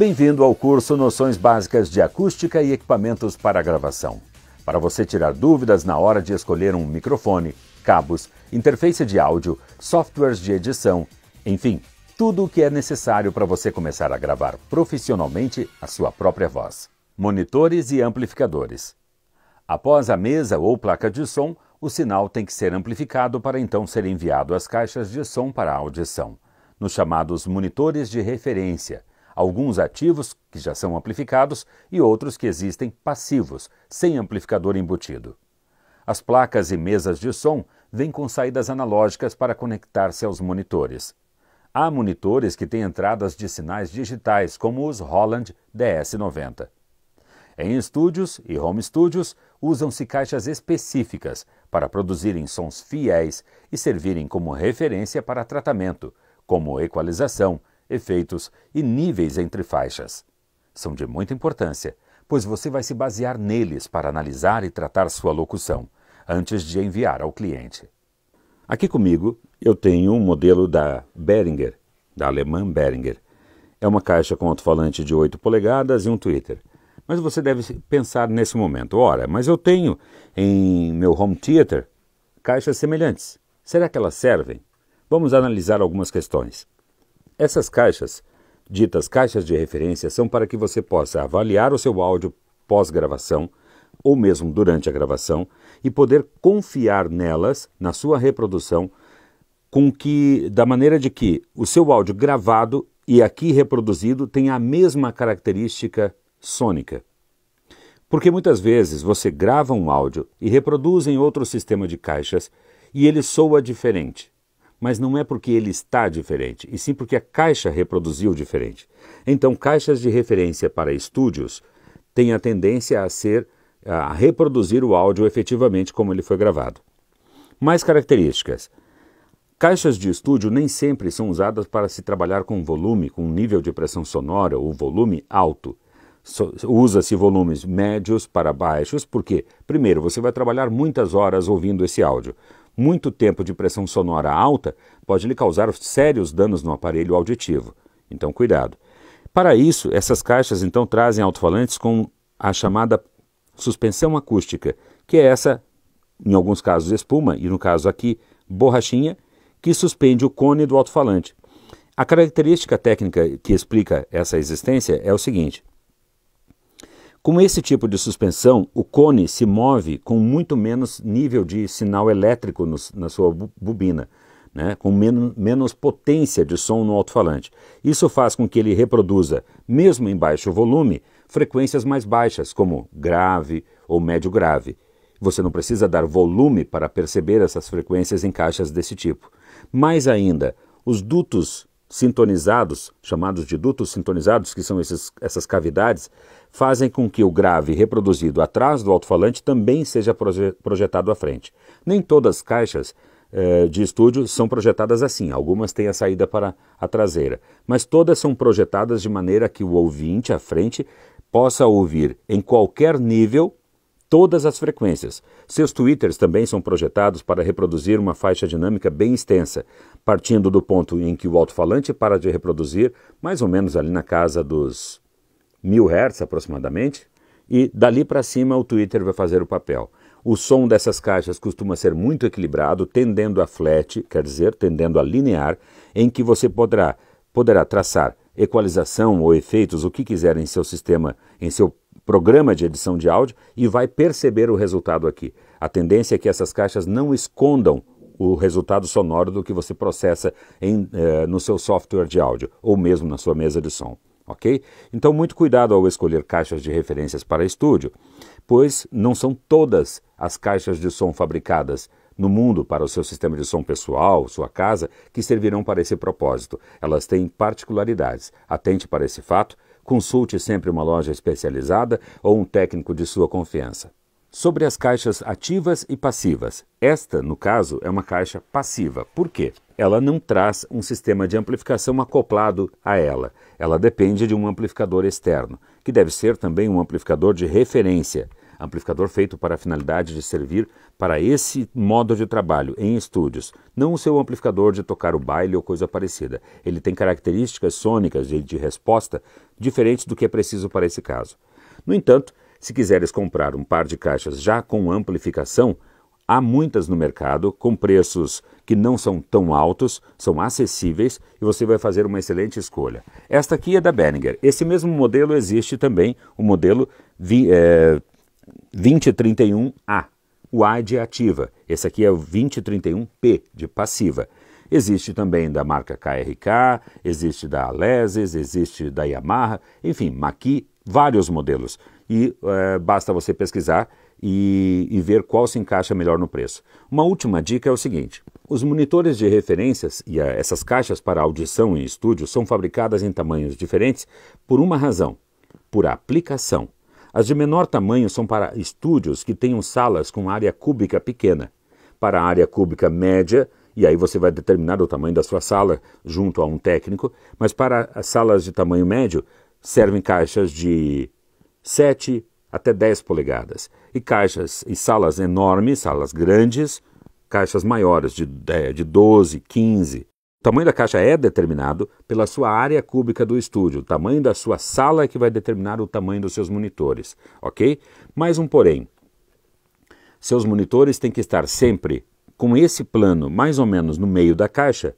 Bem-vindo ao curso Noções Básicas de Acústica e Equipamentos para Gravação. Para você tirar dúvidas na hora de escolher um microfone, cabos, interface de áudio, softwares de edição, enfim, tudo o que é necessário para você começar a gravar profissionalmente a sua própria voz. Monitores e amplificadores. Após a mesa ou placa de som, o sinal tem que ser amplificado para então ser enviado às caixas de som para a audição, nos chamados monitores de referência, alguns ativos que já são amplificados e outros que existem passivos, sem amplificador embutido. As placas e mesas de som vêm com saídas analógicas para conectar-se aos monitores. Há monitores que têm entradas de sinais digitais, como os Roland DS90. Em estúdios e home studios, usam-se caixas específicas para produzirem sons fiéis e servirem como referência para tratamento, como equalização, efeitos e níveis entre faixas. São de muita importância, pois você vai se basear neles para analisar e tratar sua locução, antes de enviar ao cliente. Aqui comigo eu tenho um modelo da Behringer, da alemã Behringer. É uma caixa com alto-falante de 8 polegadas e um tweeter. Mas você deve pensar nesse momento, ora, mas eu tenho em meu home theater caixas semelhantes. Será que elas servem? Vamos analisar algumas questões. Essas caixas, ditas caixas de referência, são para que você possa avaliar o seu áudio pós-gravação, ou mesmo durante a gravação, e poder confiar nelas, na sua reprodução, da maneira de que o seu áudio gravado e aqui reproduzido tenha a mesma característica sônica. Porque muitas vezes você grava um áudio e reproduz em outro sistema de caixas e ele soa diferente. Mas não é porque ele está diferente, e sim porque a caixa reproduziu diferente. Então, caixas de referência para estúdios têm a tendência a reproduzir o áudio efetivamente como ele foi gravado. Mais características. Caixas de estúdio nem sempre são usadas para se trabalhar com volume, com nível de pressão sonora ou volume alto. Usa-se volumes médios para baixos, porque, primeiro, você vai trabalhar muitas horas ouvindo esse áudio. Muito tempo de pressão sonora alta pode lhe causar sérios danos no aparelho auditivo. Então, cuidado. Para isso, essas caixas então trazem alto-falantes com a chamada suspensão acústica, que é essa, em alguns casos, espuma, e no caso aqui, borrachinha, que suspende o cone do alto-falante. A característica técnica que explica essa existência é o seguinte. Com esse tipo de suspensão, o cone se move com muito menos nível de sinal elétrico na sua bobina, né? Com menos potência de som no alto-falante. Isso faz com que ele reproduza, mesmo em baixo volume, frequências mais baixas, como grave ou médio grave. Você não precisa dar volume para perceber essas frequências em caixas desse tipo. Mais ainda, os dutos sintonizados, chamados de dutos sintonizados, que são essas cavidades, fazem com que o grave reproduzido atrás do alto-falante também seja projetado à frente. Nem todas as caixas de estúdio são projetadas assim, algumas têm a saída para a traseira, mas todas são projetadas de maneira que o ouvinte à frente possa ouvir em qualquer nível todas as frequências. Seus tweeters também são projetados para reproduzir uma faixa dinâmica bem extensa, partindo do ponto em que o alto-falante para de reproduzir, mais ou menos ali na casa dos 1000 Hz aproximadamente, e dali para cima o tweeter vai fazer o papel. O som dessas caixas costuma ser muito equilibrado, tendendo a flat, quer dizer, tendendo a linear, em que você poderá traçar equalização ou efeitos, o que quiser em seu sistema, em seu programa de edição de áudio, e vai perceber o resultado aqui. A tendência é que essas caixas não escondam o resultado sonoro do que você processa no seu software de áudio, ou mesmo na sua mesa de som. Ok? Então, muito cuidado ao escolher caixas de referências para estúdio, pois não são todas as caixas de som fabricadas no mundo para o seu sistema de som pessoal, sua casa, que servirão para esse propósito. Elas têm particularidades. Atente para esse fato, consulte sempre uma loja especializada ou um técnico de sua confiança. Sobre as caixas ativas e passivas. Esta, no caso, é uma caixa passiva. Por quê? Ela não traz um sistema de amplificação acoplado a ela. Ela depende de um amplificador externo, que deve ser também um amplificador de referência. Amplificador feito para a finalidade de servir para esse modo de trabalho em estúdios, não o seu amplificador de tocar o baile ou coisa parecida. Ele tem características sônicas de resposta diferentes do que é preciso para esse caso. No entanto, se quiseres comprar um par de caixas já com amplificação, há muitas no mercado, com preços que não são tão altos, são acessíveis e você vai fazer uma excelente escolha. Esta aqui é da Behringer. Esse mesmo modelo existe também, o modelo 2031A. O A é de ativa. Esse aqui é o 2031P, de passiva. Existe também da marca KRK, existe da Alesis, existe da Yamaha, enfim, Maki, vários modelos. E basta você pesquisar e ver qual se encaixa melhor no preço. Uma última dica é o seguinte: os monitores de referências e essas caixas para audição em estúdio são fabricadas em tamanhos diferentes por uma razão: por aplicação. As de menor tamanho são para estúdios que tenham salas com área cúbica pequena. Para a área cúbica média, e aí você vai determinar o tamanho da sua sala junto a um técnico, mas para as salas de tamanho médio servem caixas de 7 até 10 polegadas. E caixas e salas enormes, salas grandes, caixas maiores de 12, 15. O tamanho da caixa é determinado pela sua área cúbica do estúdio. O tamanho da sua sala é que vai determinar o tamanho dos seus monitores, ok? Mais um porém. Seus monitores têm que estar sempre com esse plano mais ou menos no meio da caixa,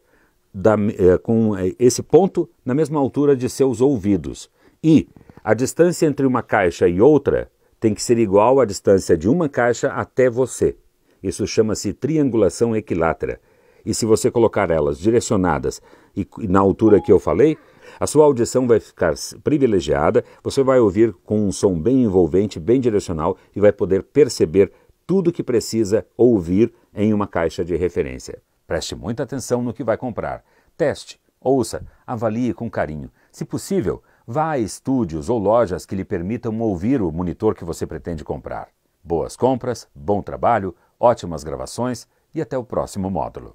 com esse ponto na mesma altura de seus ouvidos. E a distância entre uma caixa e outra tem que ser igual à distância de uma caixa até você. Isso chama-se triangulação equilátera. E se você colocar elas direcionadas e na altura que eu falei, a sua audição vai ficar privilegiada, você vai ouvir com um som bem envolvente, bem direcional e vai poder perceber tudo que precisa ouvir em uma caixa de referência. Preste muita atenção no que vai comprar. Teste, ouça, avalie com carinho. Se possível, vá a estúdios ou lojas que lhe permitam ouvir o monitor que você pretende comprar. Boas compras, bom trabalho, ótimas gravações e até o próximo módulo.